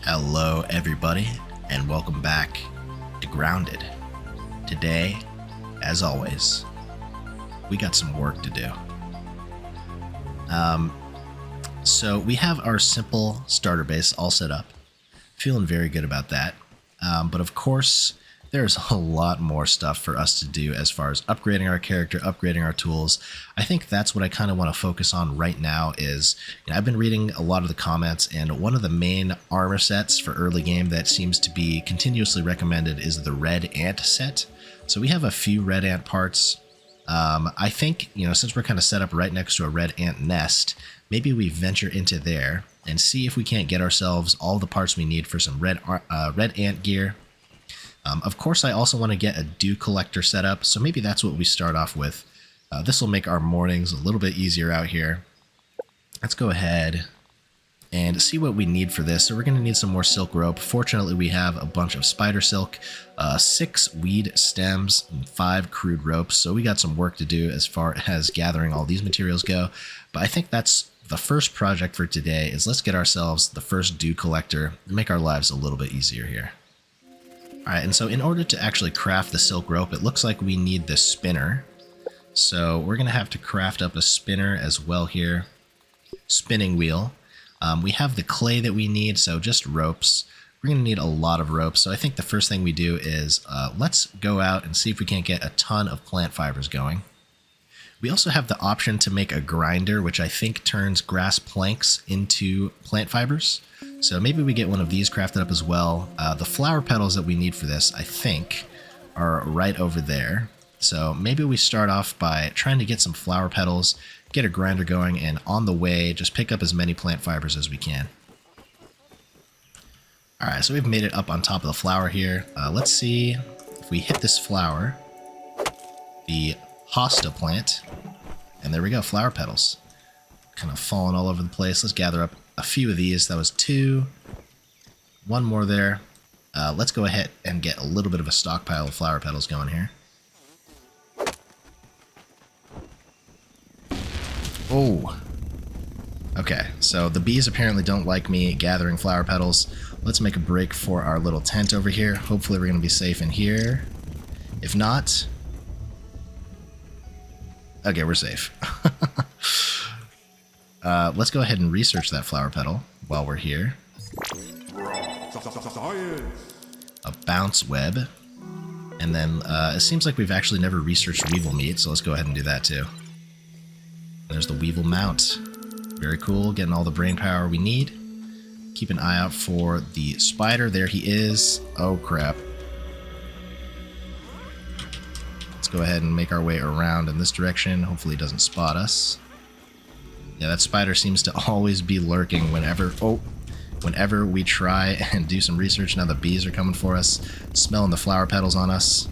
Hello everybody, and welcome back to Grounded. Today, as always, we got some work to do. So we have our simple starter base all set up. Feeling very good about that. But of course, there's a lot more stuff for us to do as far as upgrading our character, upgrading our tools. I think that's what I kind of want to focus on right now is, I've been reading a lot of the comments, and one of the main armor sets for early game that seems to be continuously recommended is the red ant set. So we have a few red ant parts. I think, since we're kind of set up right next to a red ant nest, maybe we venture into there and see if we can't get ourselves all the parts we need for some red ant gear. Of course, I also want to get a dew collector set up, so maybe that's what we start off with. This will make our mornings a little bit easier out here. Let's go ahead and see what we need for this. So we're going to need some more silk rope. Fortunately, we have a bunch of spider silk, 6 weed stems, and 5 crude ropes. So we got some work to do as far as gathering all these materials go. But I think that's the first project for today is let's get ourselves the first dew collector and make our lives a little bit easier here. Alright, and so in order to actually craft the silk rope, it looks like we need the spinner. So we're going to have to craft up a spinner as well here. Spinning wheel. We have the clay that we need, so just ropes. We're going to need a lot of ropes, so I think the first thing we do is let's go out and see if we can't get a ton of plant fibers going. We also have the option to make a grinder, which I think turns grass planks into plant fibers. So maybe we get one of these crafted up as well. The flower petals that we need for this, I think, are right over there. So maybe we start off by trying to get some flower petals, get a grinder going, and on the way, just pick up as many plant fibers as we can. Alright, so we've made it up on top of the flower here. Let's see if we hit this flower, the hosta plant, and there we go, flower petals. Kind of falling all over the place. Let's gather up a few of these. That was 2. 1 more there. Let's go ahead and get a little bit of a stockpile of flower petals going here. Oh. Okay, so the bees apparently don't like me gathering flower petals. Let's make a break for our little tent over here. Hopefully we're going to be safe in here. If not... Okay, we're safe. Let's go ahead and research that flower petal while we're here. A bounce web. And then it seems like we've actually never researched weevil meat, so let's go ahead and do that too. There's the weevil mount. Very cool, getting all the brain power we need. Keep an eye out for the spider. There he is. Oh crap. Let's go ahead and make our way around in this direction. Hopefully he doesn't spot us. Yeah, that spider seems to always be lurking whenever we try and do some research. Now the bees are coming for us, smelling the flower petals on us.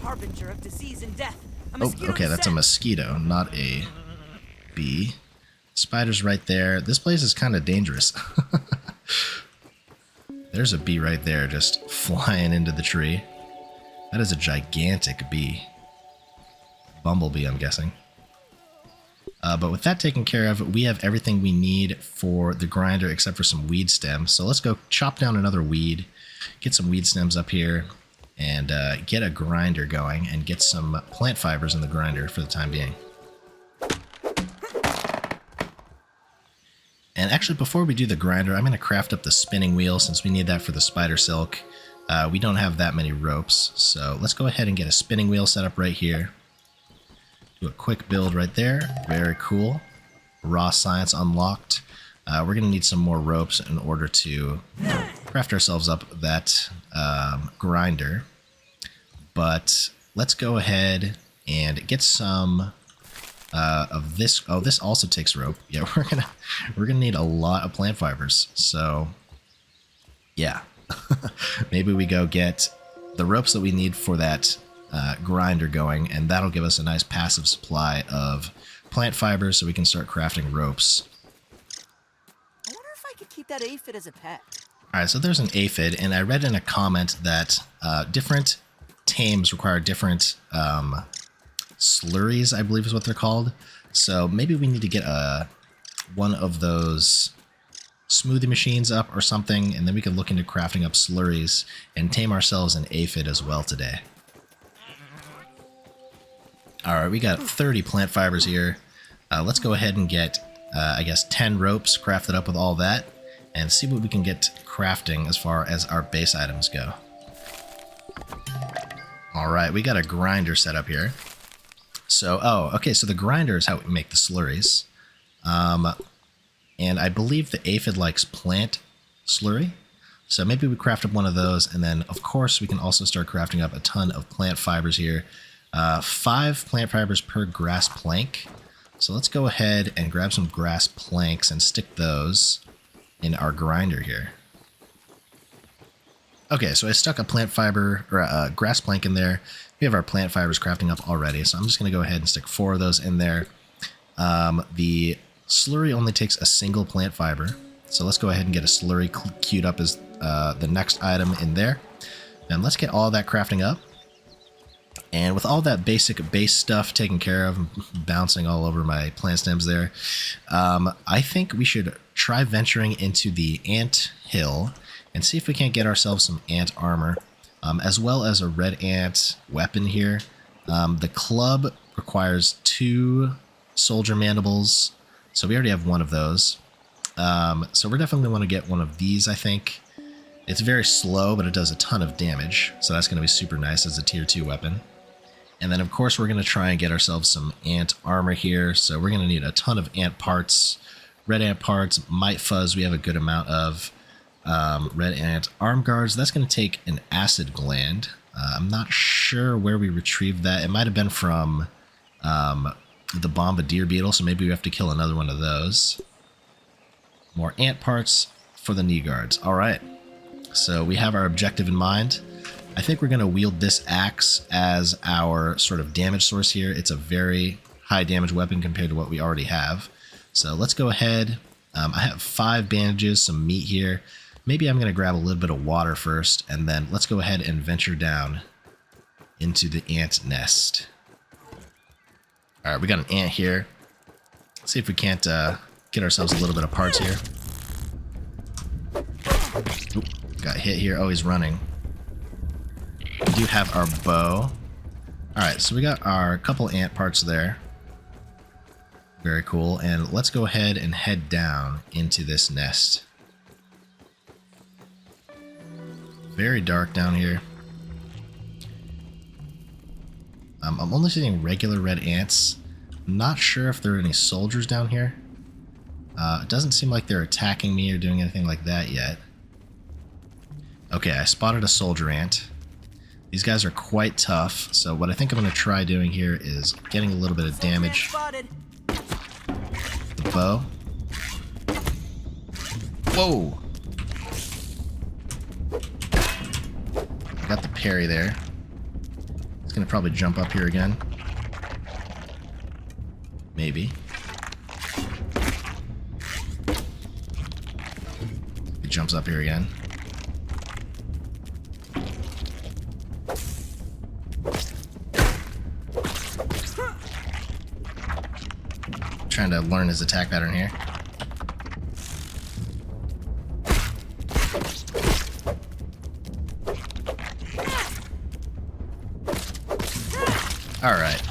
Harbinger of disease and death. Oh, okay, that's a mosquito, not a bee. Spider's right there. This place is kind of dangerous. There's a bee right there just flying into the tree. That is a gigantic bee. Bumblebee, I'm guessing. But with that taken care of, we have everything we need for the grinder except for some weed stems. So let's go chop down another weed, get some weed stems up here, and get a grinder going and get some plant fibers in the grinder for the time being. And actually, before we do the grinder, I'm going to craft up the spinning wheel since we need that for the spider silk. We don't have that many ropes, so let's go ahead and get a spinning wheel set up right here. Do a quick build right there. Very cool. Raw science unlocked. We're going to need some more ropes in order to craft ourselves up that grinder. But let's go ahead and get some of this. Oh, this also takes rope. Yeah, we're gonna need a lot of plant fibers. So yeah, maybe we go get the ropes that we need for that grinder going, and that'll give us a nice passive supply of plant fibers so we can start crafting ropes. I wonder if I could keep that aphid as a pet. Alright, so there's an aphid, and I read in a comment that different tames require different slurries, I believe is what they're called. So maybe we need to get one of those smoothie machines up or something, and then we can look into crafting up slurries and tame ourselves an aphid as well today. Alright, we got 30 plant fibers here. Let's go ahead and get, I guess, 10 ropes crafted up with all that, and see what we can get crafting as far as our base items go. Alright, we got a grinder set up here. So, okay, so the grinder is how we make the slurries. And I believe the aphid likes plant slurry. So maybe we craft up one of those, and then, of course, we can also start crafting up a ton of plant fibers here. 5 plant fibers per grass plank. So let's go ahead and grab some grass planks and stick those in our grinder here. Okay, so I stuck a plant fiber, or a grass plank in there. We have our plant fibers crafting up already, so I'm just going to go ahead and stick 4 of those in there. The slurry only takes a single plant fiber, so let's go ahead and get a slurry queued up as the next item in there. And let's get all that crafting up. And with all that basic base stuff taken care of, bouncing all over my plant stems there, I think we should try venturing into the ant hill and see if we can't get ourselves some ant armor, as well as a red ant weapon here. The club requires 2 soldier mandibles, so we already have 1 of those. So we're definitely want to get one of these, I think. It's very slow, but it does a ton of damage, so that's going to be super nice as a tier 2 weapon. And then, of course, we're going to try and get ourselves some ant armor here, so we're going to need a ton of ant parts, red ant parts, mite fuzz we have a good amount of, red ant arm guards. That's going to take an acid gland. I'm not sure where we retrieved that. It might have been from the bombardier beetle, so maybe we have to kill another one of those. More ant parts for the knee guards. All right, so we have our objective in mind. I think we're going to wield this axe as our sort of damage source here. It's a very high damage weapon compared to what we already have. So let's go ahead. I have 5 bandages, some meat here. Maybe I'm going to grab a little bit of water first, and then let's go ahead and venture down into the ant nest. All right, we got an ant here. Let's see if we can't get ourselves a little bit of parts here. Oop, got hit here. Oh, he's running. We do have our bow. Alright, so we got our couple ant parts there. Very cool. And let's go ahead and head down into this nest. Very dark down here. I'm only seeing regular red ants. I'm not sure if there are any soldiers down here. It doesn't seem like they're attacking me or doing anything like that yet. Okay, I spotted a soldier ant. These guys are quite tough, so what I think I'm going to try doing here is getting a little bit of damage. The bow. Whoa! I got the parry there. It's going to probably jump up here again. Maybe. He jumps up here again. Trying to learn his attack pattern here. Alright.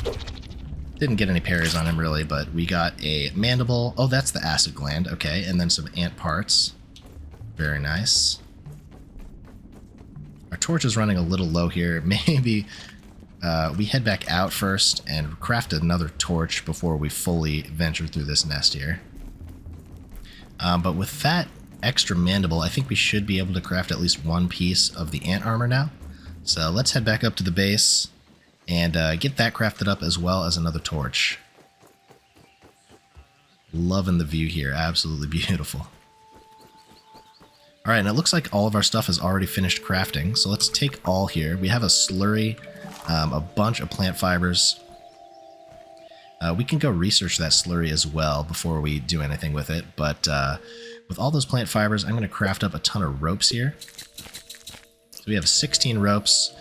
Didn't get any parries on him really, but we got a mandible. Oh, that's the acid gland. Okay, and then some ant parts. Very nice. Our torch is running a little low here. Maybe we head back out first and craft another torch before we fully venture through this nest here. But with that extra mandible, I think we should be able to craft at least 1 piece of the ant armor now. So let's head back up to the base and get that crafted up as well as another torch. Loving the view here. Absolutely beautiful. Alright, and it looks like all of our stuff is already finished crafting. So let's take all here. We have a slurry, a bunch of plant fibers. We can go research that slurry as well before we do anything with it. But with all those plant fibers, I'm going to craft up a ton of ropes here. So we have 16 ropes.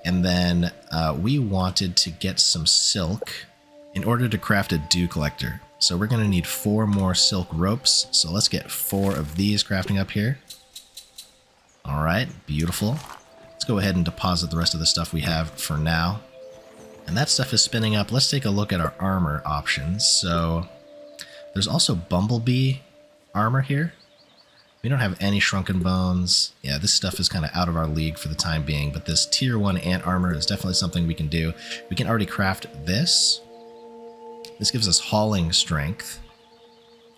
And then we wanted to get some silk in order to craft a dew collector. So we're going to need 4 more silk ropes. So let's get 4 of these crafting up here. All right, beautiful. Let's go ahead and deposit the rest of the stuff we have for now. And that stuff is spinning up. Let's take a look at our armor options. So there's also bumblebee armor here. We don't have any shrunken bones. Yeah, this stuff is kind of out of our league for the time being, but this tier 1 ant armor is definitely something we can do. We can already craft this. This gives us hauling strength,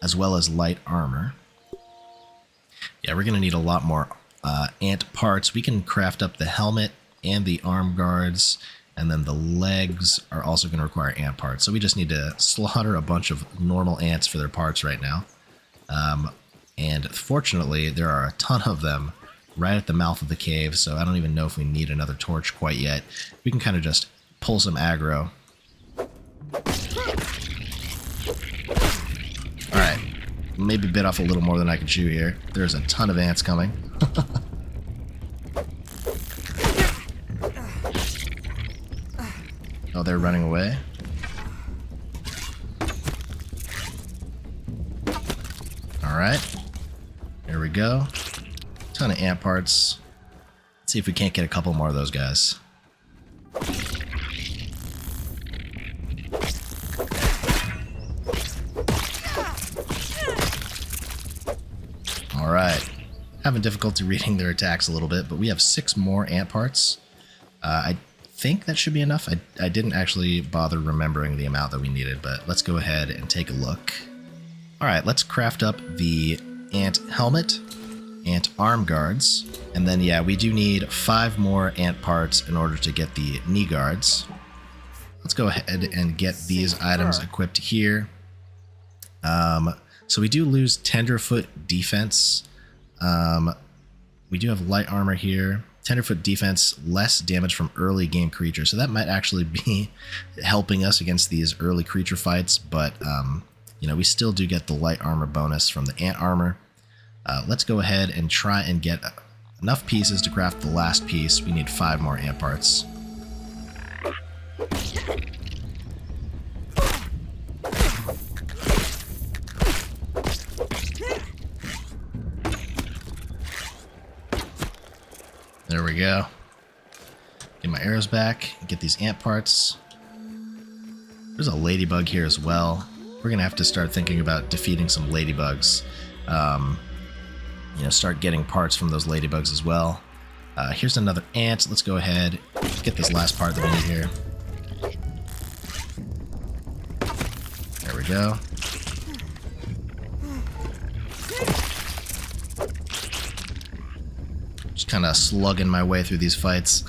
as well as light armor. Yeah, we're going to need a lot more ant parts. We can craft up the helmet and the arm guards, and then the legs are also going to require ant parts. So we just need to slaughter a bunch of normal ants for their parts right now. And fortunately, there are a ton of them right at the mouth of the cave, so I don't even know if we need another torch quite yet. We can kind of just pull some aggro. Alright, maybe bit off a little more than I can chew here. There's a ton of ants coming. Oh, they're running away. Alright. There we go. Ton of ant parts. Let's see if we can't get a couple more of those guys. Alright. Having difficulty reading their attacks a little bit, but we have 6 more ant parts. I think that should be enough. I didn't actually bother remembering the amount that we needed, but let's go ahead and take a look. Alright, let's craft up the ant helmet, ant arm guards, and then yeah, we do need 5 more ant parts in order to get the knee guards. Let's go ahead and get these items equipped here. So we do lose tenderfoot defense. We do have light armor here. Tenderfoot defense, less damage from early game creatures. So that might actually be helping us against these early creature fights, but you know, we still do get the light armor bonus from the ant armor. Let's go ahead and try and get enough pieces to craft the last piece. We need 5 more ant parts. There we go. Get my arrows back, get these ant parts. There's a ladybug here as well. We're gonna have to start thinking about defeating some ladybugs. You know, start getting parts from those ladybugs as well. Here's another ant. Let's go ahead, get this last part that we need here. There we go. Just kind of slugging my way through these fights.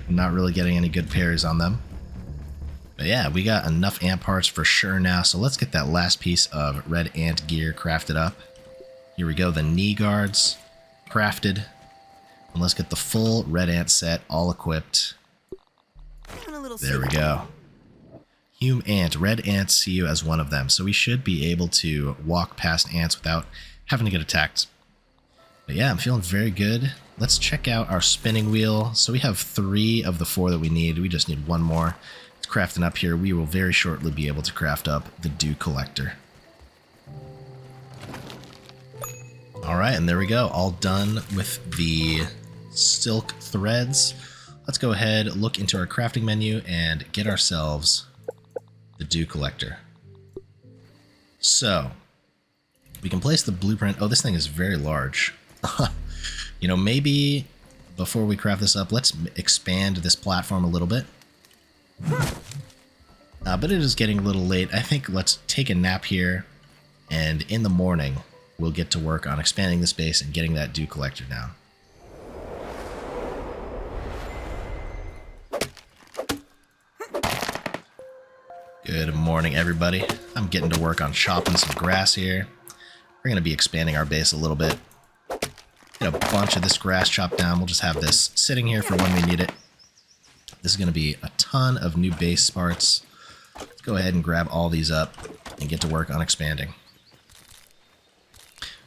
Not really getting any good parries on them. But yeah, we got enough ant parts for sure now, so let's get that last piece of red ant gear crafted up. Here we go, the knee guards crafted. And let's get the full red ant set all equipped. There we go. Hume ant, red ants see you as one of them, so we should be able to walk past ants without having to get attacked. But yeah, I'm feeling very good. Let's check out our spinning wheel. So we have 3 of the 4 that we need. We just need 1 more. It's crafting up here. We will very shortly be able to craft up the dew collector. Alright, and there we go. All done with the silk threads. Let's go ahead, look into our crafting menu, and get ourselves the dew collector. So, we can place the blueprint. Oh, this thing is very large. You know, maybe before we craft this up, let's expand this platform a little bit. But it is getting a little late. I think let's take a nap here, and in the morning, we'll get to work on expanding the space and getting that dew collector down. Good morning, everybody. I'm getting to work on chopping some grass here. We're going to be expanding our base a little bit. Get a bunch of this grass chopped down. We'll just have this sitting here for when we need it. This is going to be a ton of new base parts. Let's go ahead and grab all these up and get to work on expanding.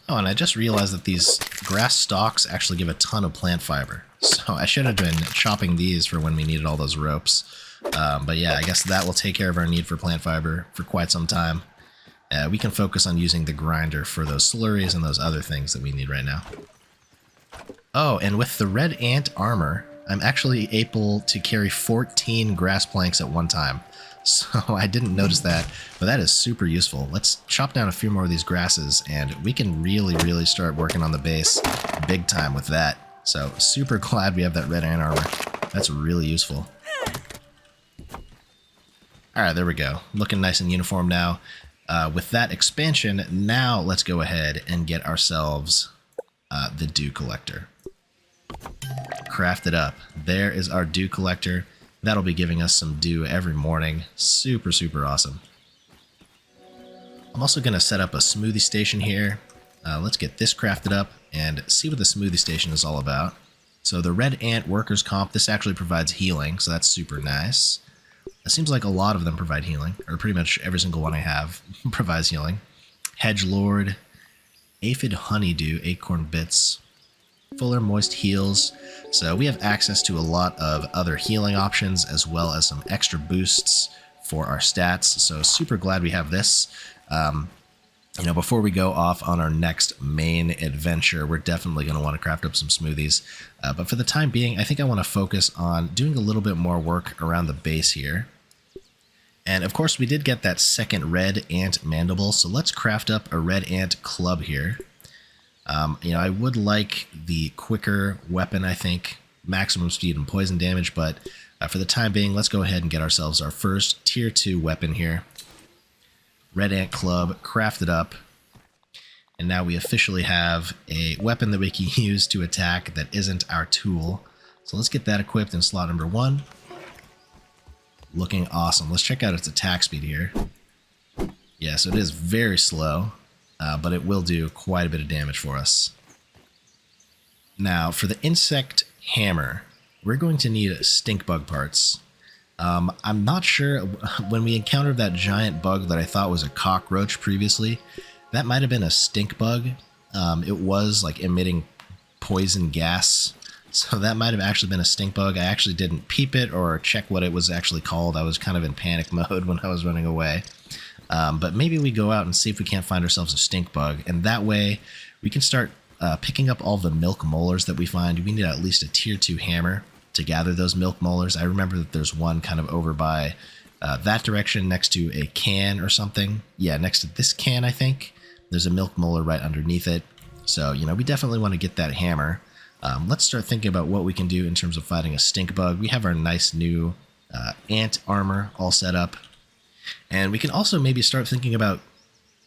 Oh, and I just realized that these grass stalks actually give a ton of plant fiber. So I should have been chopping these for when we needed all those ropes. But yeah, I guess that will take care of our need for plant fiber for quite some time. We can focus on using the grinder for those slurries and those other things that we need right now. Oh, and with the red ant armor, I'm actually able to carry 14 grass planks at one time. So I didn't notice that, but that is super useful. Let's chop down a few more of these grasses, and we can really start working on the base big time with that. So super glad we have that red ant armor. That's really useful. Alright, there we go. Looking nice and uniform now. With that expansion, now let's go ahead and get ourselves the dew collector. Craft it up. There is our dew collector. That'll be giving us some dew every morning. Super awesome. I'm also going to set up a smoothie station here. Let's get this crafted up and see what the smoothie station is all about. So the red ant workers comp, this actually provides healing, so that's super nice. It seems like a lot of them provide healing, or pretty much every single one I have provides healing. Hedge Lord, Aphid Honeydew, Acorn Bits, Fuller Moist Heals. So we have access to a lot of other healing options as well as some extra boosts for our stats. So super glad we have this. You know, before we go off on our next main adventure, we're definitely going to want to craft up some smoothies. But for the time being, I think I want to focus on doing a little bit more work around the base here. And of course, we did get that second red ant mandible, so let's craft up a red ant club here. You know, I would like the quicker weapon, I think, maximum speed and poison damage, but for the time being, let's go ahead and get ourselves our first tier 2 weapon here. Red ant club, crafted up, and now we officially have a weapon that we can use to attack that isn't our tool. So let's get that equipped in slot number 1. Looking awesome. Let's check out its attack speed here. Yeah, so it is very slow, but it will do quite a bit of damage for us. Now, for the insect hammer, we're going to need stink bug parts. I'm not sure, when we encountered that giant bug that I thought was a cockroach previously, that might have been a stink bug. It was like emitting poison gas, so that might have actually been a stink bug. I actually didn't peep it or check what it was actually called. I was kind of in panic mode when I was running away. But maybe we go out and see if we can't find ourselves a stink bug, and that way we can start picking up all the milk molars that we find. We need at least a tier 2 hammer to gather those milk molars. I remember that there's one kind of over by that direction next to a can or something. Yeah, next to this can, I think. There's a milk molar right underneath it. So, you know, we definitely want to get that hammer. Let's start thinking about what we can do in terms of fighting a stink bug. We have our nice new ant armor all set up. And we can also maybe start thinking about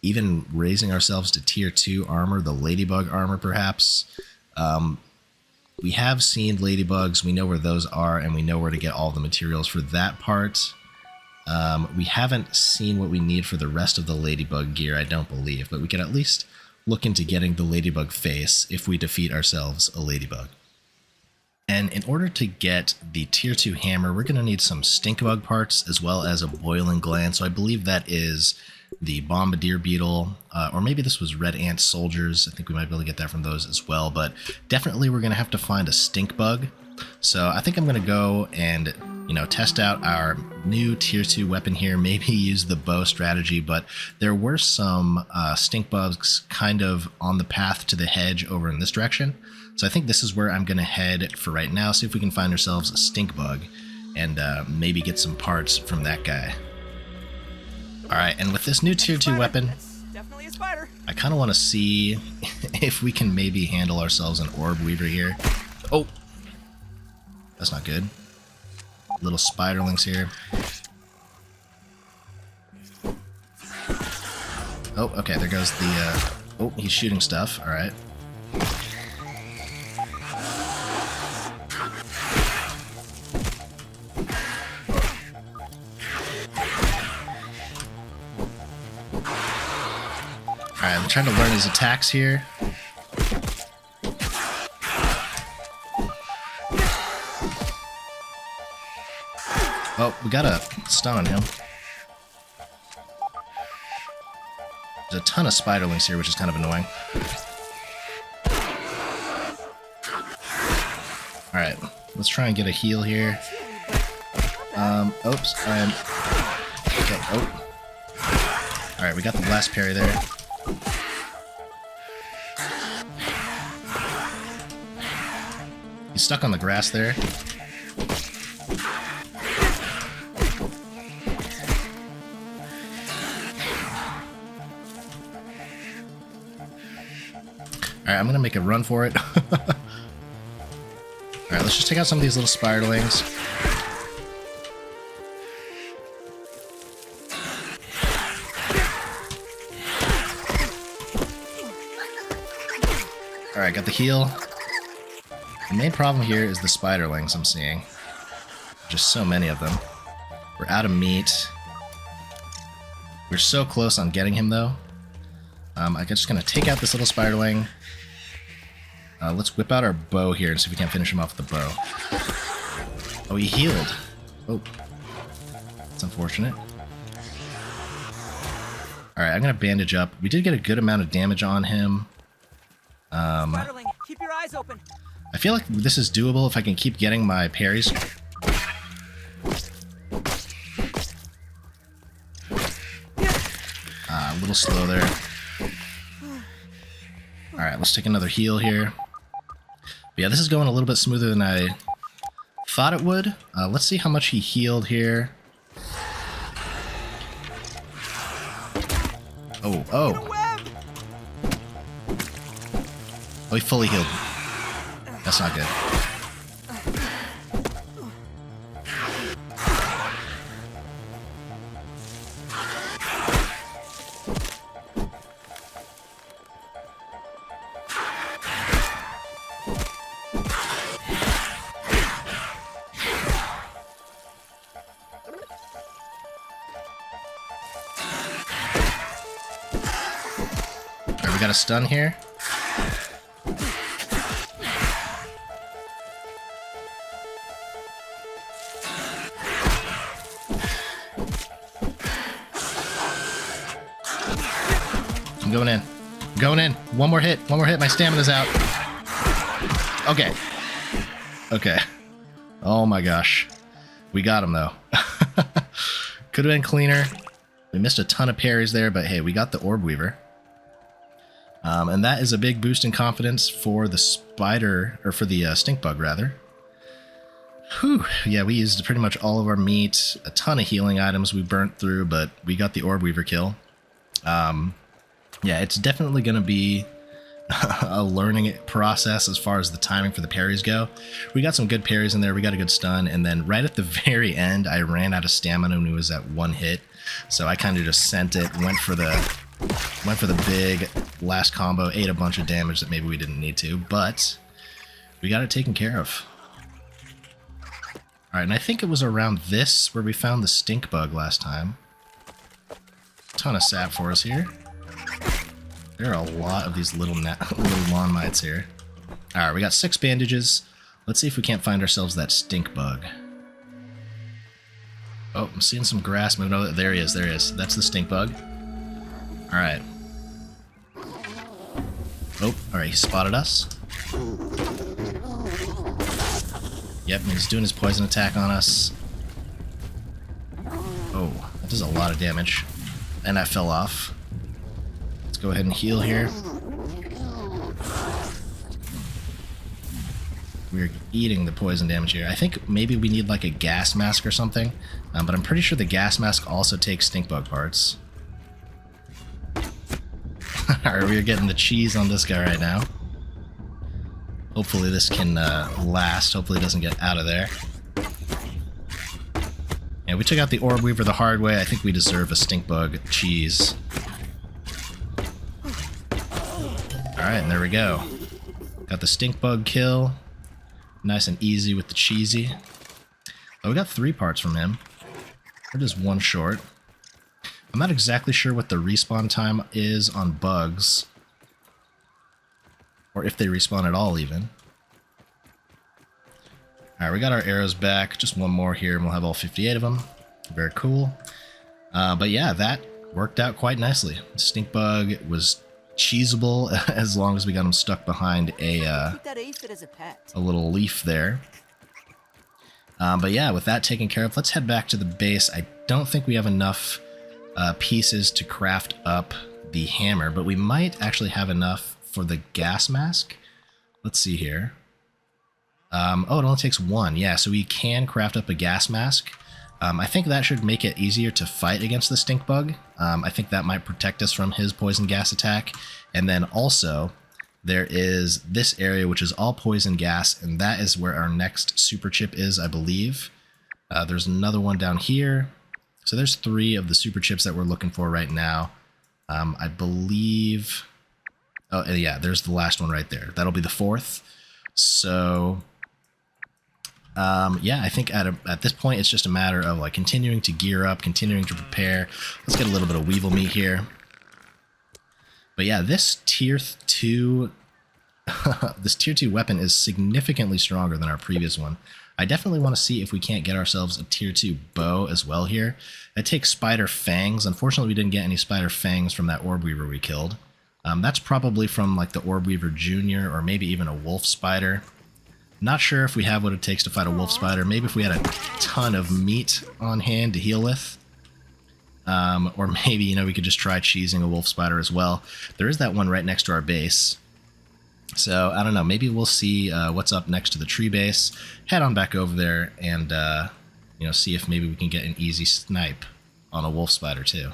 even raising ourselves to tier 2 armor, the ladybug armor perhaps. We have seen ladybugs, we know where those are, and we know where to get all the materials for that part. We haven't seen what we need for the rest of the ladybug gear, I don't believe, but we can at least look into getting the ladybug face if we defeat ourselves a ladybug. And in order to get the tier 2 hammer, we're going to need some stink bug parts as well as a boiling gland. So I believe that is the bombardier beetle, or maybe this was red ant soldiers. I think we might be able to get that from those as well, but definitely we're going to have to find a stink bug. So I think I'm going to go and, you know, test out our new tier 2 weapon here, maybe use the bow strategy, but there were some stink bugs kind of on the path to the hedge over in this direction. So I think this is where I'm going to head for right now, see if we can find ourselves a stink bug and maybe get some parts from that guy. Alright, and with this new tier 2 weapon, Definitely a spider. I kind of want to see if we can maybe handle ourselves an orb weaver here. Oh! That's not good. Little spiderlings here. Oh, okay, there goes the, oh, he's shooting stuff, alright. Alright, I'm trying to learn his attacks here. Oh, we got a stun on him. There's a ton of spiderlings here, which is kind of annoying. Alright, let's try and get a heal here. Oops, okay, oh. Alright, we got the blast parry there. He's stuck on the grass there. Alright, I'm gonna make a run for it. Alright, let's just take out some of these little spiderlings. Alright, got the heal. The main problem here is the spiderlings I'm seeing. Just so many of them. We're out of meat. We're so close on getting him, though. I'm just gonna take out this little spiderling. Let's whip out our bow here and see if we can't finish him off with the bow. Oh, he healed. Oh. That's unfortunate. Alright, I'm gonna bandage up. We did get a good amount of damage on him. Spiderling, keep your eyes open. I feel like this is doable if I can keep getting my parries. A little slow there. Alright, let's take another heal here. But yeah, this is going a little bit smoother than I thought it would. Let's see how much he healed here. Oh. Oh, he fully healed. That's not good. Alright, we got a stun here. I'm going in. I'm going in. One more hit. One more hit. My stamina's out. Okay. Okay. Oh my gosh. We got him, though. Could have been cleaner. We missed a ton of parries there, but hey, we got the Orb Weaver. And that is a big boost in confidence for the spider, or for the stink bug, rather. Whew. Yeah, we used pretty much all of our meat. A ton of healing items we burnt through, but we got the Orb Weaver kill. Yeah, it's definitely going to be a learning process as far as the timing for the parries go. We got some good parries in there, we got a good stun, and then right at the very end, I ran out of stamina when it was at one hit, so I kind of just sent it, went for the big last combo, ate a bunch of damage that maybe we didn't need to, but we got it taken care of. Alright, and I think it was around this where we found the stink bug last time. Ton of sap for us here. There are a lot of these little lawn mites here. Alright, we got 6 bandages. Let's see if we can't find ourselves that stink bug. Oh, I'm seeing some grass moving over. There he is, there he is. That's the stink bug. Alright. Oh, alright, he spotted us. Yep, he's doing his poison attack on us. Oh, that does a lot of damage. And that fell off. Let's go ahead and heal here. We're eating the poison damage here. I think maybe we need like a gas mask or something, but I'm pretty sure the gas mask also takes stink bug parts. Alright, we're getting the cheese on this guy right now. Hopefully this can last. Hopefully it doesn't get out of there. Yeah, we took out the Orb Weaver the hard way. I think we deserve a stink bug cheese. Alright, and there we go. Got the stink bug kill. Nice and easy with the cheesy. Oh, we got 3 parts from him. We're just 1 short. I'm not exactly sure what the respawn time is on bugs. Or if they respawn at all, even. Alright, we got our arrows back. Just 1 more here, and we'll have all 58 of them. Very cool. But yeah, that worked out quite nicely. Stink bug was cheesable as long as we got him stuck behind a little leaf there. But yeah, with that taken care of, let's head back to the base. I don't think we have enough pieces to craft up the hammer, but we might actually have enough for the gas mask. Let's see here. Oh, it only takes one. Yeah, so we can craft up a gas mask. I think that should make it easier to fight against the stink bug. I think that might protect us from his poison gas attack. And then also, there is this area which is all poison gas, and that is where our next super chip is, I believe. There's another one down here. So there's 3 of the super chips that we're looking for right now. I believe... Oh, yeah, there's the last one right there. That'll be the 4th. So... yeah, I think at this point, it's just a matter of like continuing to gear up, continuing to prepare. Let's get a little bit of weevil meat here. But yeah, this tier 2, this tier 2 weapon is significantly stronger than our previous one. I definitely want to see if we can't get ourselves a tier 2 bow as well here. It takes spider fangs. Unfortunately, we didn't get any spider fangs from that orb weaver we killed. That's probably from like the orb weaver junior or maybe even a wolf spider. Not sure if we have what it takes to fight a wolf spider. Maybe if we had a ton of meat on hand to heal with. Or maybe, you know, we could just try cheesing a wolf spider as well. There is that one right next to our base. So, I don't know. Maybe we'll see what's up next to the tree base. Head on back over there and, you know, see if maybe we can get an easy snipe on a wolf spider too.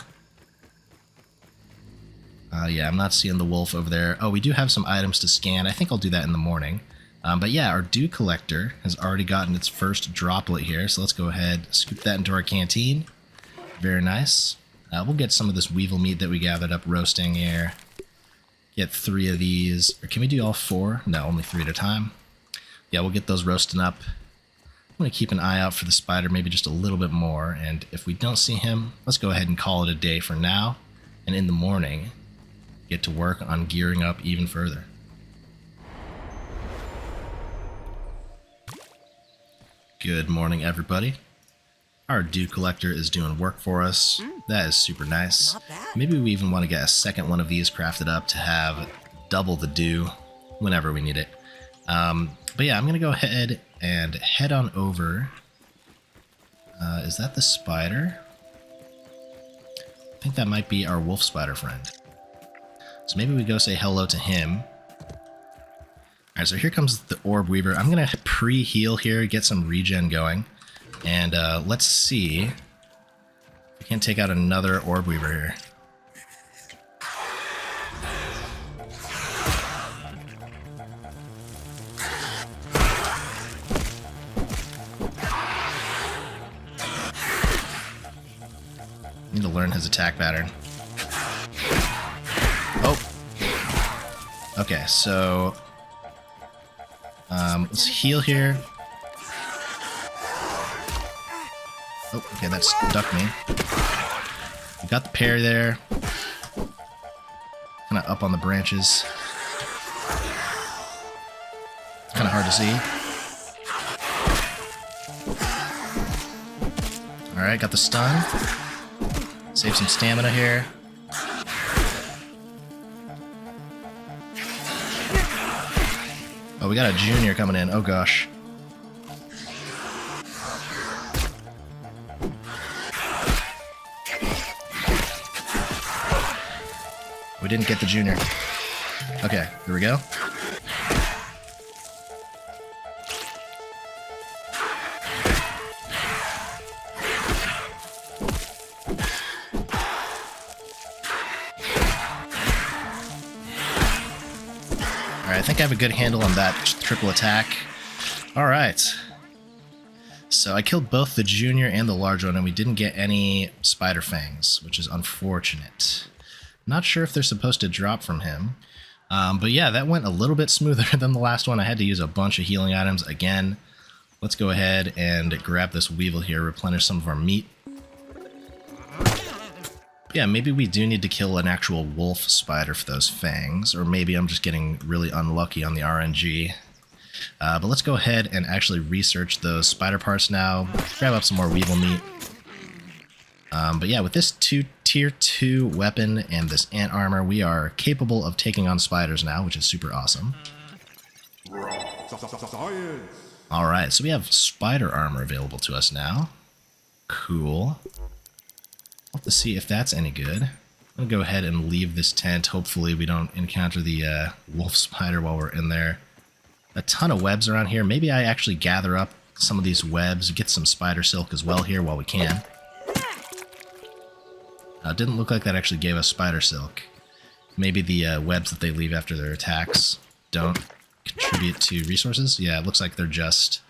Yeah, I'm not seeing the wolf over there. Oh, we do have some items to scan. I think I'll do that in the morning. But yeah, our dew collector has already gotten its first droplet here, so let's go ahead, scoop that into our canteen. Very nice. We'll get some of this weevil meat that we gathered up roasting here. Get 3 of these. Or can we do all 4? No, only 3 at a time. Yeah, we'll get those roasting up. I'm going to keep an eye out for the spider, maybe just a little bit more, and if we don't see him, let's go ahead and call it a day for now, and in the morning, get to work on gearing up even further. Good morning, everybody. Our dew collector is doing work for us. That is super nice. Not bad. Maybe we even want to get a second one of these crafted up to have double the dew whenever we need it. But yeah, I'm going to go ahead and head on over. Is that the spider? I think that might be our wolf spider friend. So maybe we go say hello to him. Alright, so here comes the orb weaver. I'm going to pre-heal here, get some regen going. And let's see if we can take out another orb weaver here. Need to learn his attack pattern. Oh. Okay, so let's heal here. Oh, okay, that stuck me. We got the parry there. Kind of up on the branches. Kind of hard to see. Alright, got the stun. Save some stamina here. Oh, we got a junior coming in. Oh, gosh. We didn't get the junior. Okay, here we go. Alright, I think I have a good handle on that triple attack. Alright. So I killed both the junior and the large one, and we didn't get any spider fangs, which is unfortunate. Not sure if they're supposed to drop from him. But yeah, that went a little bit smoother than the last one. I had to use a bunch of healing items again. Let's go ahead and grab this weevil here, replenish some of our meat. Yeah, maybe we do need to kill an actual wolf spider for those fangs, or maybe I'm just getting really unlucky on the RNG. But let's go ahead and actually research those spider parts now, grab up some more weevil meat. But yeah, with this tier 2 weapon and this ant armor, we are capable of taking on spiders now, which is super awesome. Alright, so we have spider armor available to us now. Cool. I'll have to see if that's any good. I'm going to go ahead and leave this tent. Hopefully we don't encounter the wolf spider while we're in there. A ton of webs around here. Maybe I actually gather up some of these webs, get some spider silk as well here while we can. Didn't look like that actually gave us spider silk. Maybe the webs that they leave after their attacks don't contribute to resources. Yeah, it looks like they're just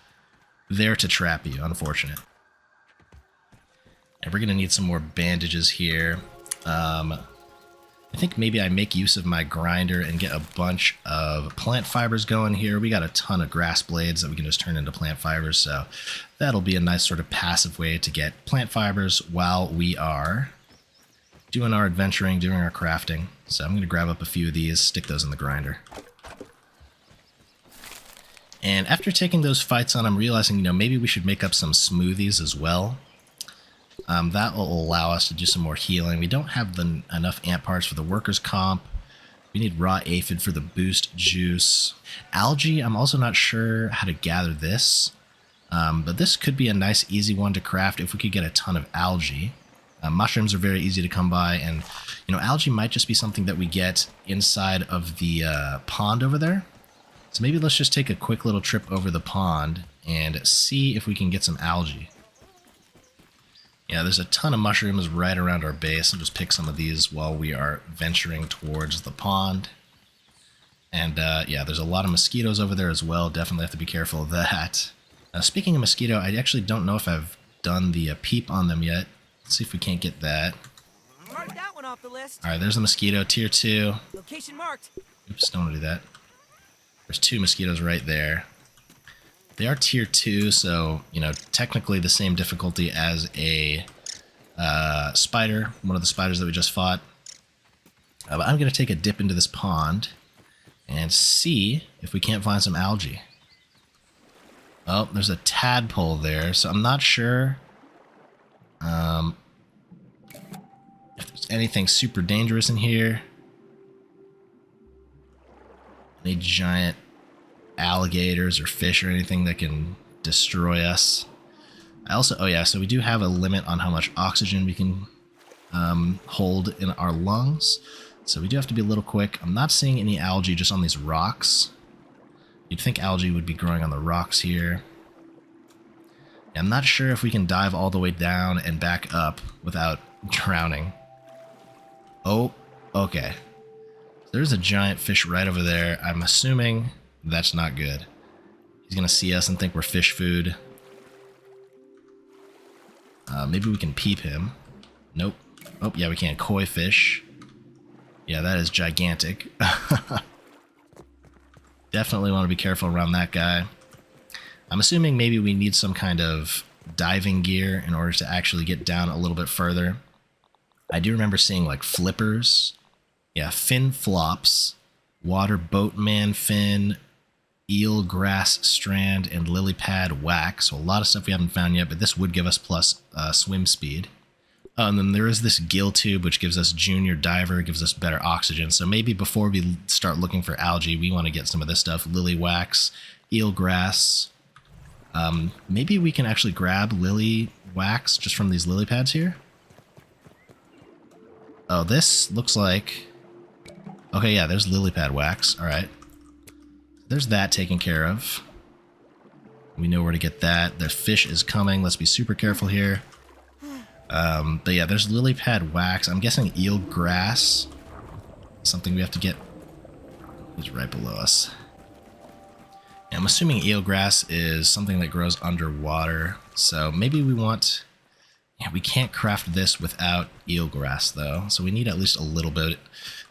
there to trap you. Unfortunate. And we're going to need some more bandages here. I think maybe I make use of my grinder and get a bunch of plant fibers going here. We got a ton of grass blades that we can just turn into plant fibers, so that'll be a nice sort of passive way to get plant fibers while we are doing our adventuring, doing our crafting. So I'm going to grab up a few of these, stick those in the grinder. And after taking those fights on, I'm realizing, you know, maybe we should make up some smoothies as well. That will allow us to do some more healing. We don't have enough ant parts for the workers' comp. We need raw aphid for the boost juice. Algae, I'm also not sure how to gather this. But this could be a nice, easy one to craft if we could get a ton of algae. Mushrooms are very easy to come by, and you know, algae might just be something that we get inside of the pond over there. So maybe let's just take a quick little trip over the pond and see if we can get some algae. Yeah, there's a ton of mushrooms right around our base. I'll just pick some of these while we are venturing towards the pond. And yeah, there's a lot of mosquitoes over there as well. Definitely have to be careful of that. Speaking of mosquito, I actually don't know if I've done the peep on them yet. Let's see if we can't get that. Mark that one off the list. All right, there's a mosquito, tier 2. Location marked. Oops, don't want to do that. There's 2 mosquitoes right there. They are tier 2, so, you know, technically the same difficulty as a spider, one of the spiders that we just fought. But I'm going to take a dip into this pond and see if we can't find some algae. Oh, there's a tadpole there, so I'm not sure if there's anything super dangerous in here. Any giant alligators or fish or anything that can destroy us. I also, oh yeah, so we do have a limit on how much oxygen we can hold in our lungs, so we do have to be a little quick. I'm not seeing any algae just on these rocks. You'd think algae would be growing on the rocks here. I'm not sure if we can dive all the way down and back up without drowning. Oh, okay. There's a giant fish right over there. I'm assuming that's not good. He's gonna see us and think we're fish food. Maybe we can peep him. Nope. Oh, yeah, we can. Koi fish. Yeah, that is gigantic. Definitely want to be careful around that guy. I'm assuming maybe we need some kind of diving gear in order to actually get down a little bit further. I do remember seeing like flippers. Yeah, fin flops, water boatman fin, eel grass strand, and lily pad wax. So a lot of stuff we haven't found yet, but this would give us plus swim speed. Oh, and then there is this gill tube, which gives us junior diver, gives us better oxygen. So maybe before we start looking for algae, we want to get some of this stuff. Lily wax, eel grass. Maybe we can actually grab lily wax just from these lily pads here. Oh, this looks like... Okay, yeah, there's lily pad wax. All right. There's that taken care of. We know where to get that. The fish is coming. Let's be super careful here. But yeah, there's lily pad wax. I'm guessing eel grass. Something we have to get. He's right below us. And I'm assuming eel grass is something that grows underwater. So maybe we want... Yeah, we can't craft this without eel grass, though. So we need at least a little bit.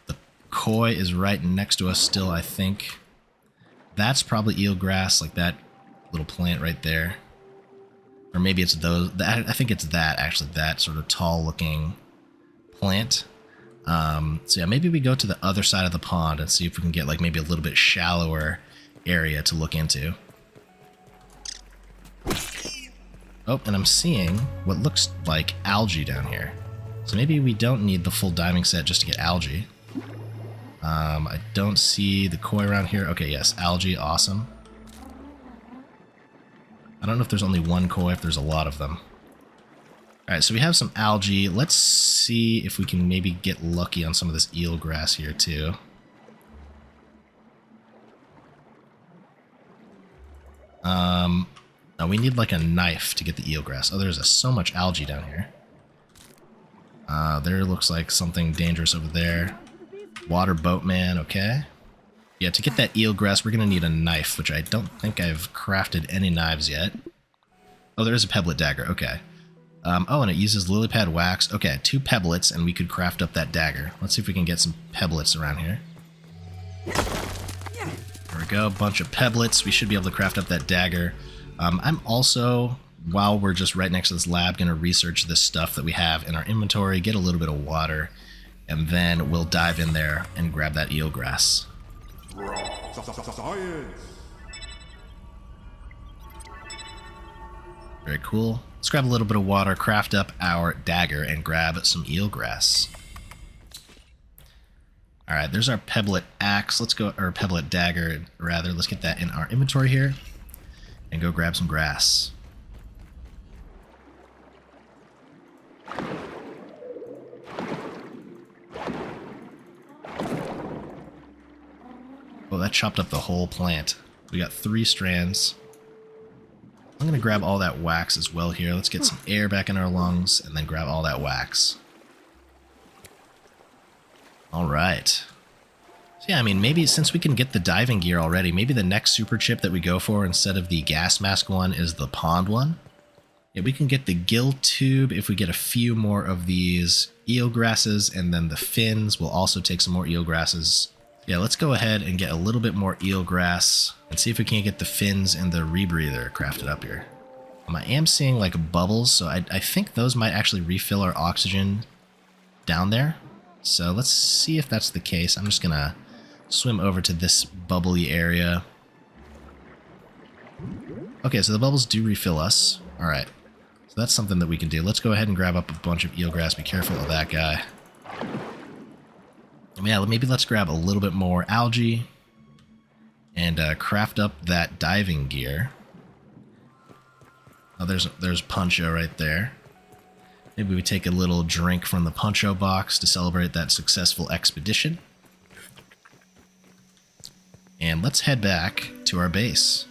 The koi is right next to us still, I think. That's probably eel grass, like that little plant right there. Or maybe it's those. I think it's that, actually, that sort of tall-looking plant. So yeah, maybe we go to the other side of the pond and see if we can get like maybe a little bit shallower area to look into. Oh, and I'm seeing what looks like algae down here. So maybe we don't need the full diving set just to get algae. I don't see the koi around here. Okay, yes, algae, awesome. I don't know if there's only one koi, if there's a lot of them. Alright, so we have some algae. Let's see if we can maybe get lucky on some of this eel grass here too. No, we need like a knife to get the eelgrass. Oh, there's so much algae down here. There looks like something dangerous over there. Water boatman, okay. Yeah, to get that eelgrass, we're going to need a knife, which I don't think I've crafted any knives yet. Oh, there's a pebblet dagger, okay. Oh, and it uses lily pad wax. Okay, 2 pebblets, and we could craft up that dagger. Let's see if we can get some pebblets around here. There we go, a bunch of pebblets. We should be able to craft up that dagger. I'm also, while we're just right next to this lab, going to research this stuff that we have in our inventory, get a little bit of water, and then we'll dive in there and grab that eelgrass. Very cool. Let's grab a little bit of water, craft up our dagger, and grab some eelgrass. Alright, there's our pebblet axe. Let's go, or pebblet dagger, rather. Let's get that in our inventory here. And go grab some grass. Oh, that chopped up the whole plant. We got 3 strands. I'm going to grab all that wax as well here. Let's get some air back in our lungs and then grab all that wax. Alright. So yeah, I mean, maybe since we can get the diving gear already, maybe the next super chip that we go for instead of the gas mask one is the pond one. Yeah, we can get the gill tube if we get a few more of these eel grasses, and then the fins will also take some more eel grasses. Yeah, let's go ahead and get a little bit more eel grass and see if we can't get the fins and the rebreather crafted up here. I am seeing like bubbles, so I think those might actually refill our oxygen down there. So let's see if that's the case. I'm just gonna swim over to this bubbly area. Okay, so the bubbles do refill us. Alright, so that's something that we can do. Let's go ahead and grab up a bunch of eelgrass. Be careful of that guy. Yeah, maybe let's grab a little bit more algae and craft up that diving gear. Oh, there's Puncho right there. Maybe we take a little drink from the Puncho box to celebrate that successful expedition. And let's head back to our base.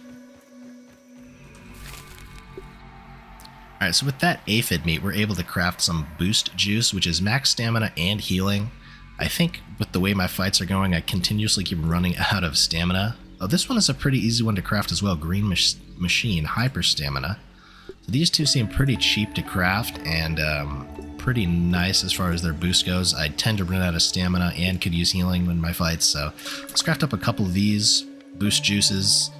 Alright, so with that aphid meat, we're able to craft some boost juice, which is max stamina and healing. I think with the way my fights are going, I continuously keep running out of stamina. Oh, this one is a pretty easy one to craft as well. Green Machine, Hyper Stamina. So these two seem pretty cheap to craft and pretty nice as far as their boost goes. I tend to run out of stamina and could use healing in my fights, so let's craft up a couple of these boost juices.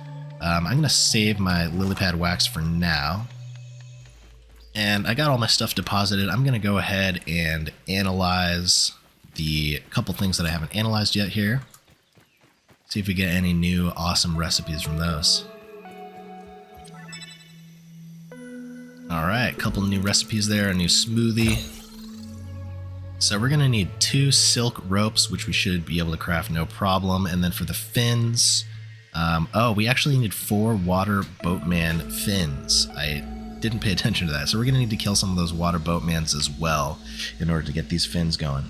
I'm going to save my lily pad wax for now. And I got all my stuff deposited. I'm going to go ahead and analyze the couple things that I haven't analyzed yet here. See if we get any new awesome recipes from those. Alright, couple new recipes there, a new smoothie. So we're going to need 2 silk ropes, which we should be able to craft no problem. And then for the fins, oh, we actually need 4 water boatman fins. I didn't pay attention to that. So we're going to need to kill some of those water boatmans as well in order to get these fins going.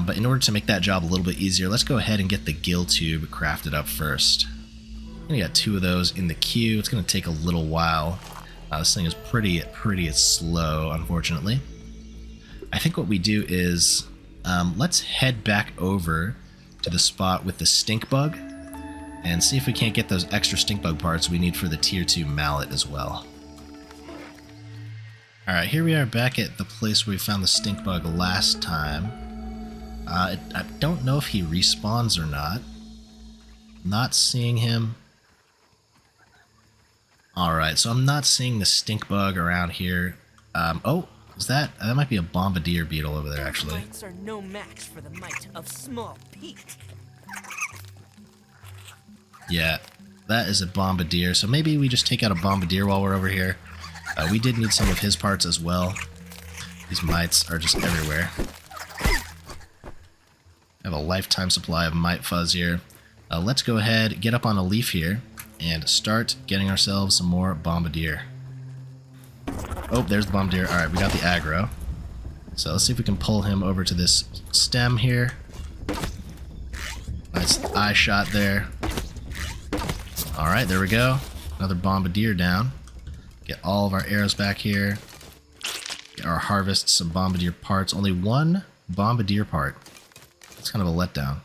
But in order to make that job a little bit easier, let's go ahead and get the gill tube crafted up first. We got 2 of those in the queue. It's going to take a little while. This thing is pretty slow, unfortunately. I think what we do is let's head back over to the spot with the stink bug and see if we can't get those extra stink bug parts we need for the tier 2 mallet as well. Alright, here we are back at the place where we found the stink bug last time. I don't know if he respawns or not. Not seeing him. Alright, so I'm not seeing the stink bug around here. Oh, is that might be a bombardier beetle over there, actually. Mites are no match for the might of small Pete. Yeah, that is a bombardier. So maybe we just take out a bombardier while we're over here. We did need some of his parts as well. These mites are just everywhere. I have a lifetime supply of mite fuzz here. Let's go ahead, get up on a leaf here, and start getting ourselves some more bombardier. Oh, there's the bombardier. All right, we got the aggro. So let's see if we can pull him over to this stem here. Nice eye shot there. All right, there we go. Another bombardier down. Get all of our arrows back here. Get our harvest, some bombardier parts. Only one bombardier part. It's kind of a letdown.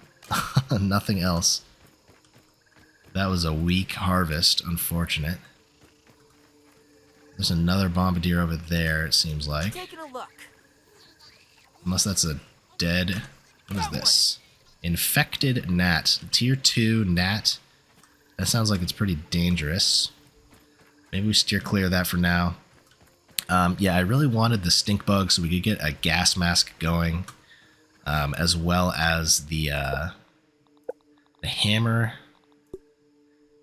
Nothing else. That was a weak harvest, unfortunate. There's another bombardier over there, it seems like. Taking a look. Unless that's a dead... What is this? Infected gnat. Tier 2 gnat. That sounds like it's pretty dangerous. Maybe we steer clear of that for now. Yeah, I really wanted the stink bug so we could get a gas mask going. As well as the hammer.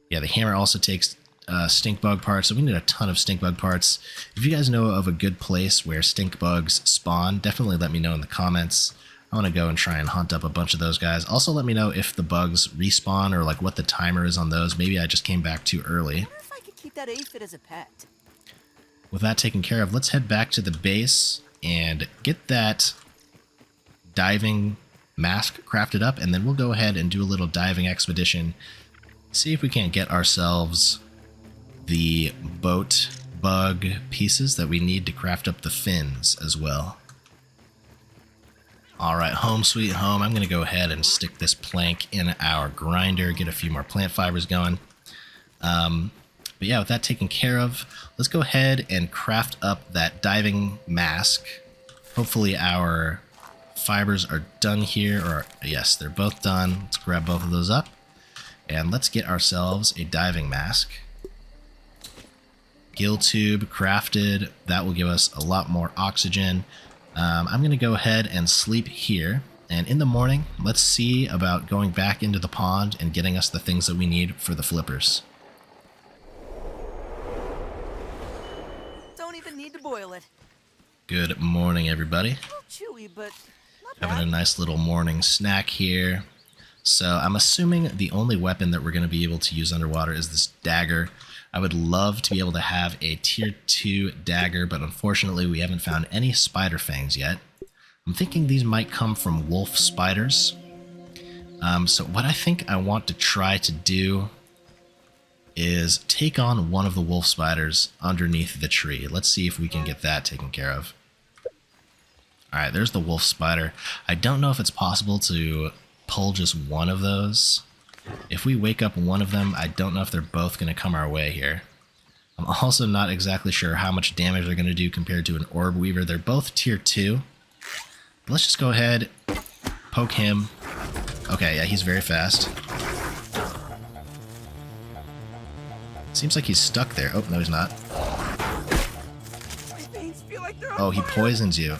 Yeah, the hammer also takes stink bug parts, so we need a ton of stink bug parts. If you guys know of a good place where stink bugs spawn, definitely let me know in the comments. I want to go and try and hunt up a bunch of those guys. Also, let me know if the bugs respawn or like what the timer is on those. Maybe I just came back too early. I wonder if I could keep that aphid as a pet. With that taken care of, let's head back to the base and get that diving mask crafted up, and then we'll go ahead and do a little diving expedition. See if we can't get ourselves the boat bug pieces that we need to craft up the fins as well. Alright, home sweet home. I'm going to go ahead and stick this plank in our grinder, get a few more plant fibers going. But yeah, with that taken care of, let's go ahead and craft up that diving mask. Hopefully our fibers are done here, or yes, they're both done. Let's grab both of those up, and let's get ourselves a diving mask. Gill tube crafted. That will give us a lot more oxygen. I'm going to go ahead and sleep here, and in the morning, let's see about going back into the pond and getting us the things that we need for the flippers. Don't even need to boil it. Good morning, everybody. A little chewy, but not Having a bad. nice little morning snack here. So I'm assuming the only weapon that we're going to be able to use underwater is this dagger. I would love to be able to have a tier 2 dagger, but unfortunately we haven't found any spider fangs yet. I'm thinking these might come from wolf spiders. So what I think I want to try to do is take on one of the wolf spiders underneath the tree. Let's see if we can get that taken care of. Alright, there's the wolf spider. I don't know if it's possible to pull just one of those. If we wake up one of them, I don't know if they're both going to come our way here. I'm also not exactly sure how much damage they're going to do compared to an orb weaver. They're both tier 2. But let's just go ahead, poke him. Okay, yeah, he's very fast. Seems like he's stuck there. Oh, no, he's not. My veins feel like they're on Oh, he fire. poisons you.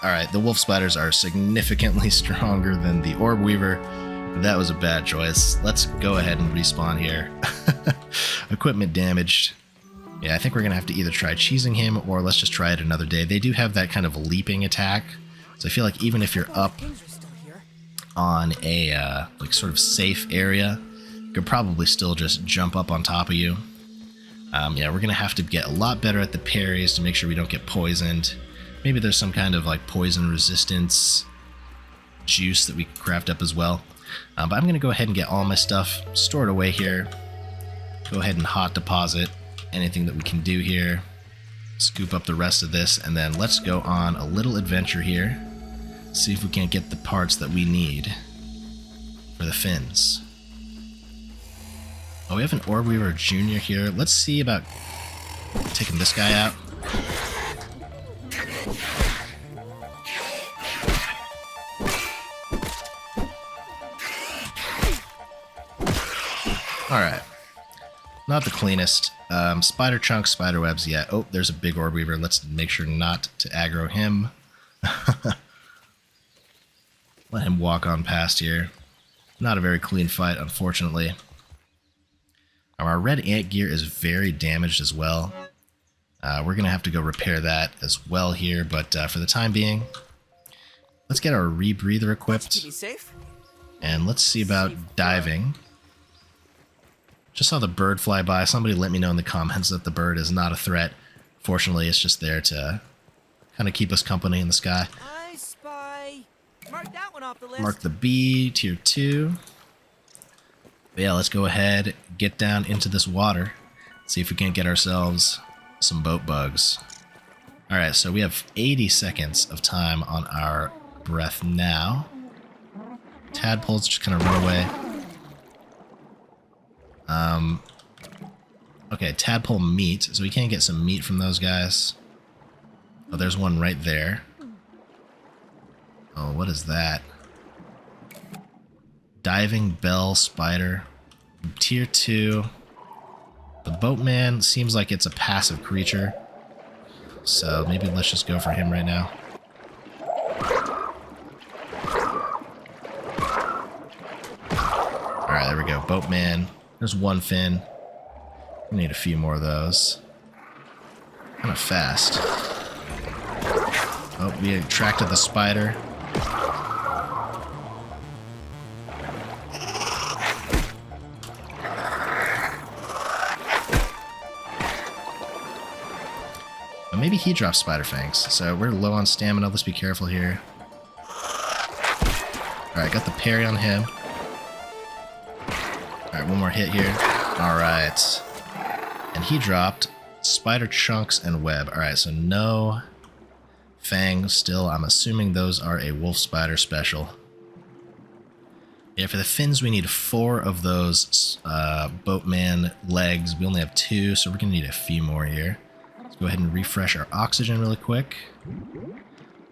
Alright, the wolf spiders are significantly stronger than the orb weaver. That was a bad choice. Let's go ahead and respawn here. Equipment damaged. Yeah, I think we're going to have to either try cheesing him or let's just try it another day. They do have that kind of leaping attack. So I feel like even if you're up Things are still here. on a like sort of safe area, you could probably still just jump up on top of you. Yeah, we're going to have to get a lot better at the parries to make sure we don't get poisoned. Maybe there's some kind of like poison resistance juice that we can craft up as well. But I'm going to go ahead and get all my stuff stored away here. Go ahead and hot deposit anything that we can do here. Scoop up the rest of this, and then let's go on a little adventure here. See if we can't get the parts that we need for the fins. Oh, we have an Orb Weaver Junior here. Let's see about taking this guy out. Alright. Not the cleanest. Spider chunks, spider webs, yeah. Oh, there's a big Orb Weaver. Let's make sure not to aggro him. Let him walk on past here. Not a very clean fight, unfortunately. Our red ant gear is very damaged as well. We're going to have to go repair that as well here, but for the time being, Let's get our rebreather Keep equipped. me safe. And let's see about diving. Just saw the bird fly by. Somebody let me know in the comments that the bird is not a threat. Fortunately, it's just there to kind of keep us company in the sky. I spy. Mark that one off the list. Mark the B, tier 2. But yeah, let's go ahead, get down into this water. See if we can't get ourselves some boat bugs. Alright, so we have 80 seconds of time on our breath now. Tadpoles just kind of run away. Okay, tadpole meat. So we can get some meat from those guys. Oh, there's one right there. Oh, what is that? Diving bell spider. Tier 2. The boatman seems like it's a passive creature. So maybe let's just go for him right now. Alright, there we go. Boatman. There's one fin. We need a few more of those. Kind of fast. Oh, we attracted the spider. But maybe he drops spider fangs. So we're low on stamina. Let's be careful here. Alright, got the parry on him. Alright, one more hit here. Alright. And he dropped spider chunks and web. Alright, so no fangs still. I'm assuming those are a wolf spider special. Yeah, for the fins we need 4 of those boatman legs. We only have 2, so we're going to need a few more here. Let's go ahead and refresh our oxygen really quick.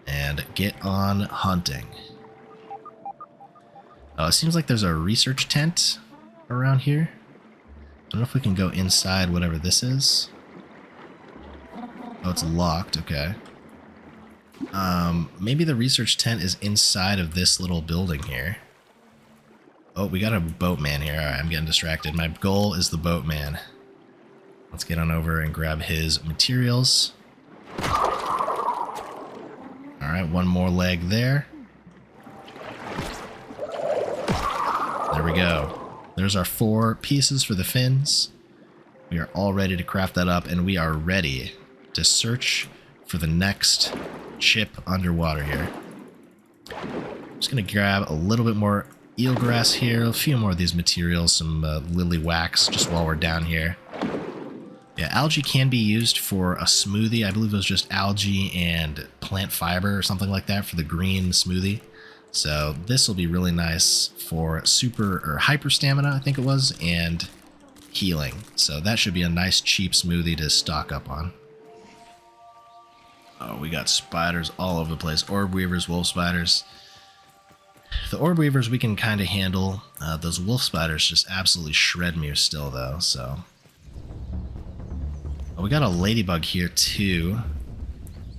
And get on hunting. Oh, it seems like there's a research tent around here. I don't know if we can go inside whatever this is. Oh, it's locked. Okay. Maybe the research tent is inside of this little building here. Oh, we got a boatman here. Alright, I'm getting distracted. My goal is the boatman. Let's get on over and grab his materials. Alright, one more leg there. There we go. There's our 4 pieces for the fins. We are all ready to craft that up, and we are ready to search for the next chip underwater here. I'm just going to grab a little bit more eelgrass here, a few more of these materials, some lily wax just while we're down here. Yeah, algae can be used for a smoothie. I believe it was just algae and plant fiber or something like that for the green smoothie. So this will be really nice for super or hyper stamina, I think it was, and healing. So that should be a nice cheap smoothie to stock up on. Oh, we got spiders all over the place. Orb weavers, wolf spiders. The orb weavers we can kind of handle. Those wolf spiders just absolutely shred me still though, so. Oh, we got a ladybug here too.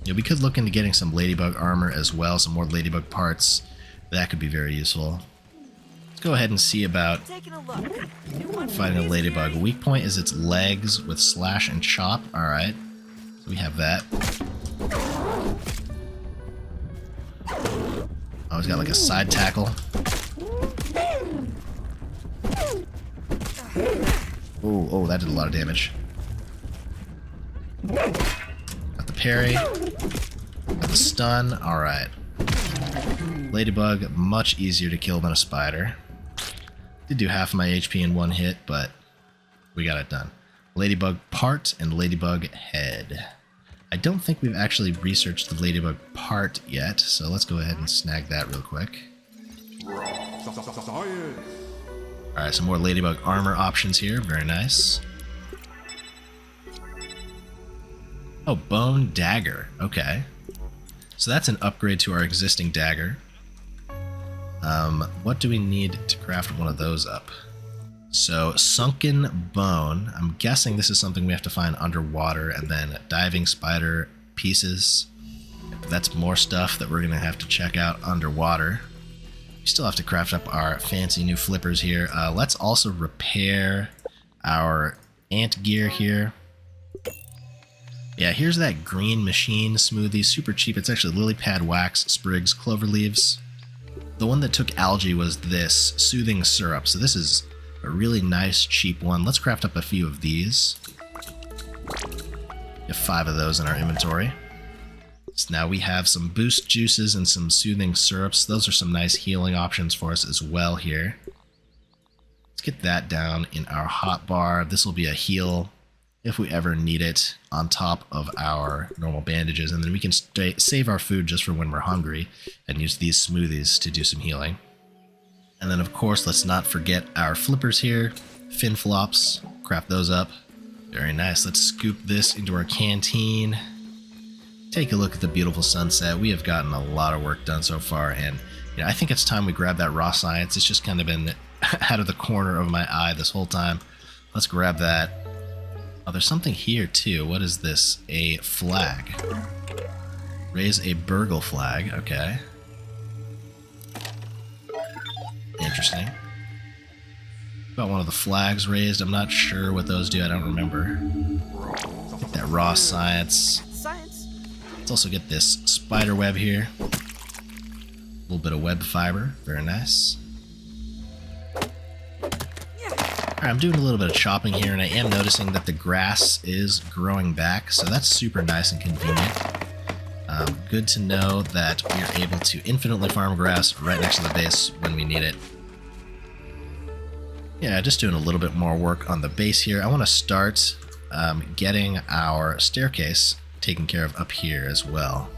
Yeah, we could look into getting some ladybug armor as well, some more ladybug parts. That could be very useful. Let's go ahead and see about Taking a look. finding a ladybug. Weak point is its legs with slash and chop. Alright. So we have that. Oh, he's got like a side tackle. Oh, that did a lot of damage. Got the parry. Got the stun. Alright. Ladybug, much easier to kill than a spider. Did do half of my HP in one hit, but we got it done. Ladybug part and ladybug head. I don't think we've actually researched the ladybug part yet, so let's go ahead and snag that real quick. Alright, some more ladybug armor options here. Very nice. Oh, bone dagger. Okay. So that's an upgrade to our existing dagger. What do we need to craft one of those up? So, sunken bone. I'm guessing this is something we have to find underwater, and then diving spider pieces. That's more stuff that we're going to have to check out underwater. We still have to craft up our fancy new flippers here. Let's also repair our ant gear here. Yeah, here's that green machine smoothie, super cheap. It's actually lily pad wax, sprigs, clover leaves. The one that took algae was this soothing syrup. So this is a really nice, cheap one. Let's craft up a few of these. We have 5 of those in our inventory. So now we have some boost juices and some soothing syrups. Those are some nice healing options for us as well here. Let's get that down in our hot bar. This will be a heal if we ever need it on top of our normal bandages. And then we can save our food just for when we're hungry and use these smoothies to do some healing. And then of course, let's not forget our flippers here. Fin flops, craft those up. Very nice. Let's scoop this into our canteen. Take a look at the beautiful sunset. We have gotten a lot of work done so far, and I think it's time we grab that raw science. It's just kind of been out of the corner of my eye this whole time. Let's grab that. Oh, there's something here too. What is this? A flag. Raise a burgle flag. Okay. Interesting. Got one of the flags raised. I'm not sure what those do. I don't remember. Get that raw science. Let's also get this spider web here. A little bit of web fiber. Very nice. Alright, I'm doing a little bit of chopping here, and I am noticing that the grass is growing back, so that's super nice and convenient. Good to know that we are able to infinitely farm grass right next to the base when we need it. Yeah, just doing a little bit more work on the base here. I want to start getting our staircase taken care of up here as well.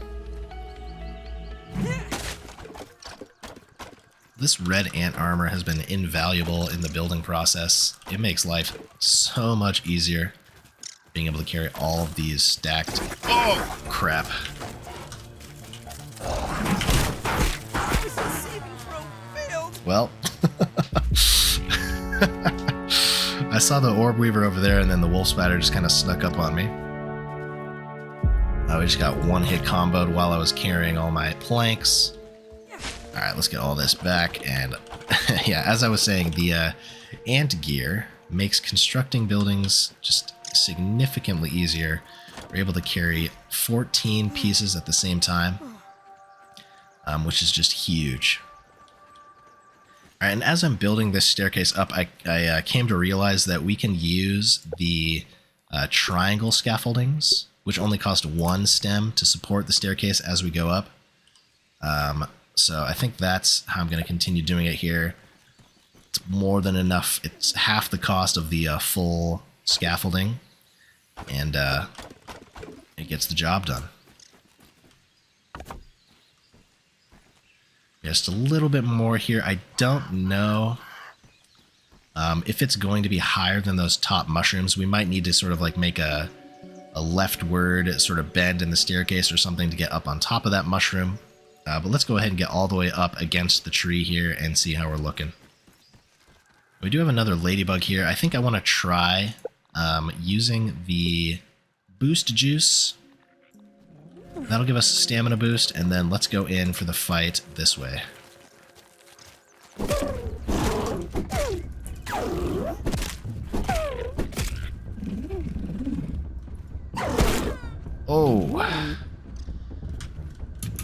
This red ant armor has been invaluable in the building process. It makes life so much easier being able to carry all of these stacked. Oh, crap. Well, I saw the orb weaver over there, and then the wolf spider just kind of snuck up on me. We just got one hit comboed while I was carrying all my planks. Alright, let's get all this back, and yeah, as I was saying, the ant gear makes constructing buildings just significantly easier. We're able to carry 14 pieces at the same time, which is just huge. Alright, and as I'm building this staircase up, I came to realize that we can use the triangle scaffoldings, which only cost 1 stem to support the staircase as we go up. So I think that's how I'm going to continue doing it here. It's more than enough. It's half the cost of the full scaffolding, and it gets the job done. Just a little bit more here. I don't know if it's going to be higher than those top mushrooms. We might need to sort of like make a leftward sort of bend in the staircase or something to get up on top of that mushroom. But let's go ahead and get all the way up against the tree here and see how we're looking. We do have another ladybug here. I think I want to try using the boost juice. That'll give us a stamina boost, and then let's go in for the fight this way. Oh. I'm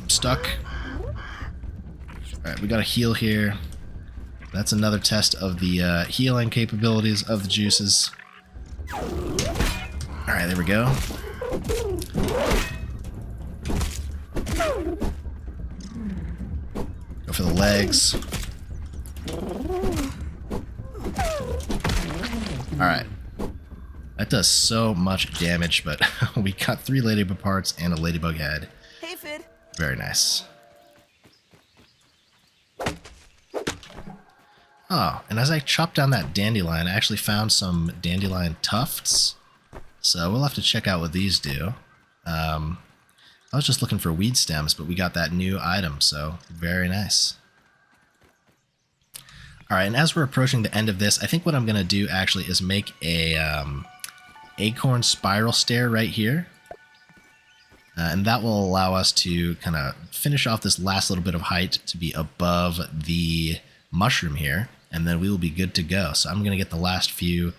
stuck. Alright, we got a heal here. That's another test of the healing capabilities of the juices. Alright, there we go. Go for the legs. Alright. That does so much damage, but we got 3 ladybug parts and a ladybug head. Hey, Fid. Very nice. Oh, and as I chopped down that dandelion, I actually found some dandelion tufts. So we'll have to check out what these do. I was just looking for weed stems, but we got that new item, so very nice. Alright, and as we're approaching the end of this, I think what I'm going to do actually is make a acorn spiral stair right here. And that will allow us to kind of finish off this last little bit of height to be above the mushroom here, and then we will be good to go. So I'm going to get the last few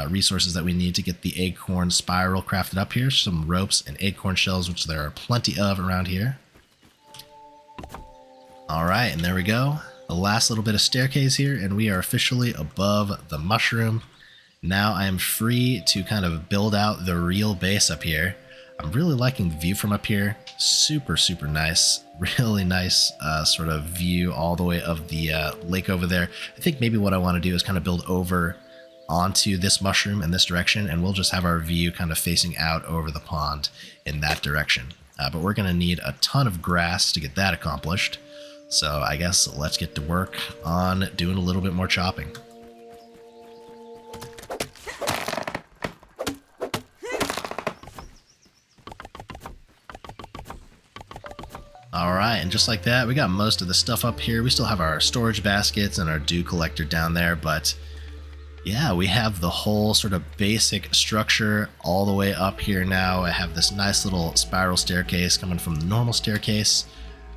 resources that we need to get the acorn spiral crafted up here. Some ropes and acorn shells, which there are plenty of around here. All right, and there we go. The last little bit of staircase here, and we are officially above the mushroom. Now I am free to kind of build out the real base up here. I'm really liking the view from up here. Super, super nice. Really nice sort of view all the way of the lake over there. I think maybe what I want to do is kind of build over onto this mushroom in this direction, and we'll just have our view kind of facing out over the pond in that direction. But we're going to need a ton of grass to get that accomplished. So I guess let's get to work on doing a little bit more chopping. Alright, and just like that, we got most of the stuff up here. We still have our storage baskets and our dew collector down there, but yeah, we have the whole sort of basic structure all the way up here now. I have this nice little spiral staircase coming from the normal staircase.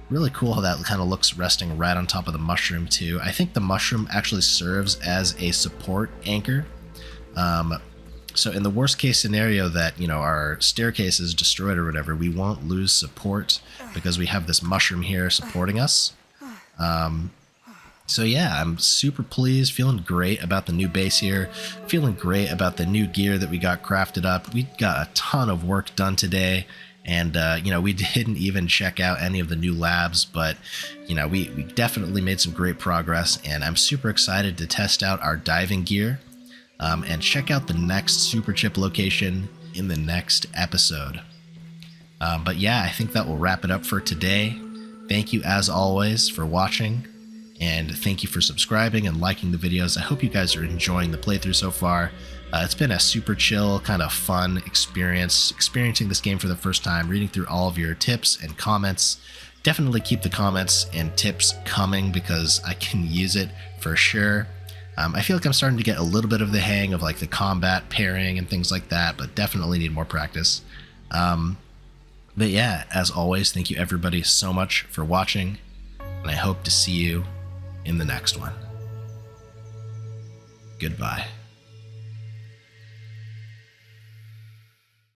Really cool how that kind of looks resting right on top of the mushroom too. I think the mushroom actually serves as a support anchor. So in the worst case scenario that, you know, our staircase is destroyed or whatever, we won't lose support because we have this mushroom here supporting us. So yeah, I'm super pleased, feeling great about the new base here, feeling great about the new gear that we got crafted up. We got a ton of work done today, and you know, we didn't even check out any of the new labs, but you know, we definitely made some great progress, and I'm super excited to test out our diving gear and check out the next super chip location in the next episode. But yeah, I think that will wrap it up for today. Thank you as always for watching, and thank you for subscribing and liking the videos. I hope you guys are enjoying the playthrough so far. It's been a super chill, kind of fun experience, experiencing this game for the first time, reading through all of your tips and comments. Definitely keep the comments and tips coming because I can use it for sure. I feel like I'm starting to get a little bit of the hang of like the combat pairing and things like that, but definitely need more practice. But yeah, as always, thank you everybody so much for watching, and I hope to see you in the next one. Goodbye.